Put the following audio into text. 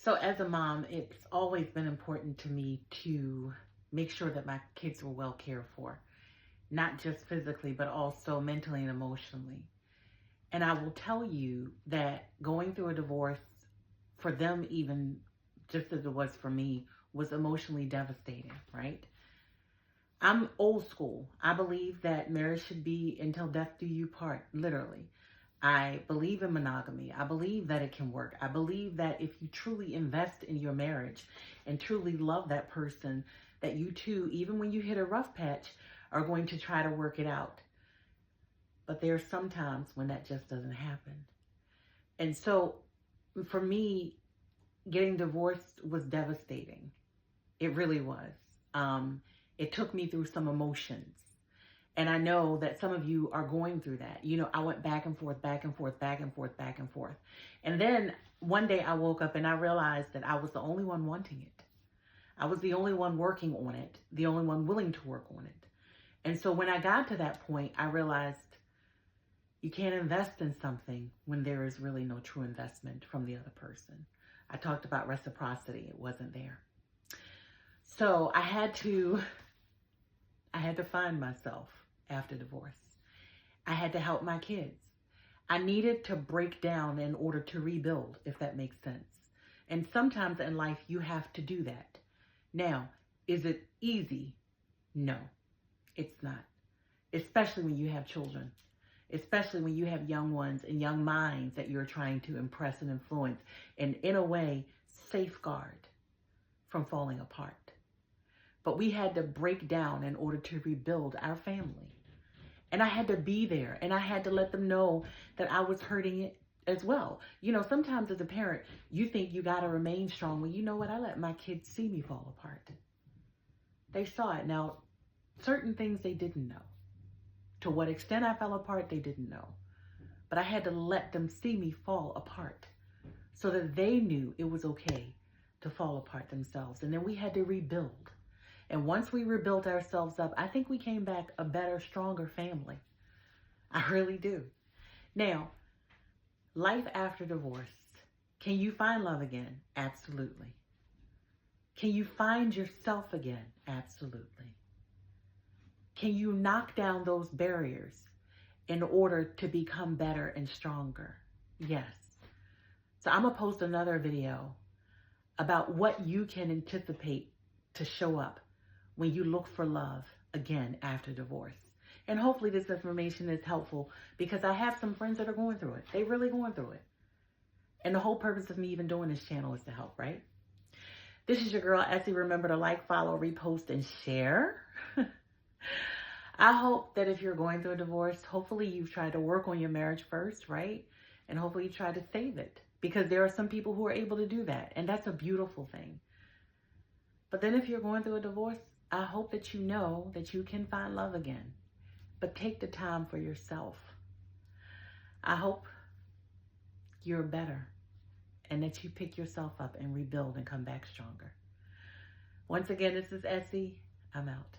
So as a mom, it's always been important to me to make sure that my kids were well cared for, not just physically, but also mentally and emotionally. And I will tell you that going through a divorce for them, even just as it was for me, was emotionally devastating, right? I'm old school. I believe that marriage should be until death do you part, literally. I believe in monogamy. I believe that it can work. I believe that if you truly invest in your marriage and truly love that person, that you too, even when you hit a rough patch, are going to try to work it out. But there are some times when that just doesn't happen. And so for me, getting divorced was devastating. It really was. It took me through some emotions. And I know that some of you are going through that. You know, I went back and forth, back and forth, back and forth, back and forth. And then one day I woke up and I realized that I was the only one wanting it. I was the only one working on it, the only one willing to work on it. And so when I got to that point, I realized you can't invest in something when there is really no true investment from the other person. I talked about reciprocity. It wasn't there. So I had to find myself after divorce. I had to help my kids. I needed to break down in order to rebuild, if that makes sense. And sometimes in life, you have to do that. Now, is it easy? No, it's not. Especially when you have children. Especially when you have young ones and young minds that you're trying to impress and influence and, in a way, safeguard from falling apart. But we had to break down in order to rebuild our family. And I had to be there, and I had to let them know that I was hurting it as well. You know, sometimes as a parent, you think you got to remain strong. Well, you know what? I let my kids see me fall apart. They saw it. Now, certain things they didn't know. To what extent I fell apart, they didn't know. But I had to let them see me fall apart so that they knew it was okay to fall apart themselves. And then we had to rebuild. And once we rebuilt ourselves up, I think we came back a better, stronger family. I really do. Now, life after divorce. Can you find love again? Absolutely. Can you find yourself again? Absolutely. Can you knock down those barriers in order to become better and stronger? Yes. So I'm going to post another video about what you can anticipate to show up when you look for love again after divorce. And hopefully this information is helpful because I have some friends that are going through it. They're really going through it. And the whole purpose of me even doing this channel is to help, right? This is your girl, Essie. Remember to like, follow, repost, and share. I hope that if you're going through a divorce, hopefully you've tried to work on your marriage first, right? And hopefully you try to save it because there are some people who are able to do that. And that's a beautiful thing. But then if you're going through a divorce, I hope that you know that you can find love again. But take the time for yourself. I hope you're better and that you pick yourself up and rebuild and come back stronger. Once again, this is Essie. I'm out.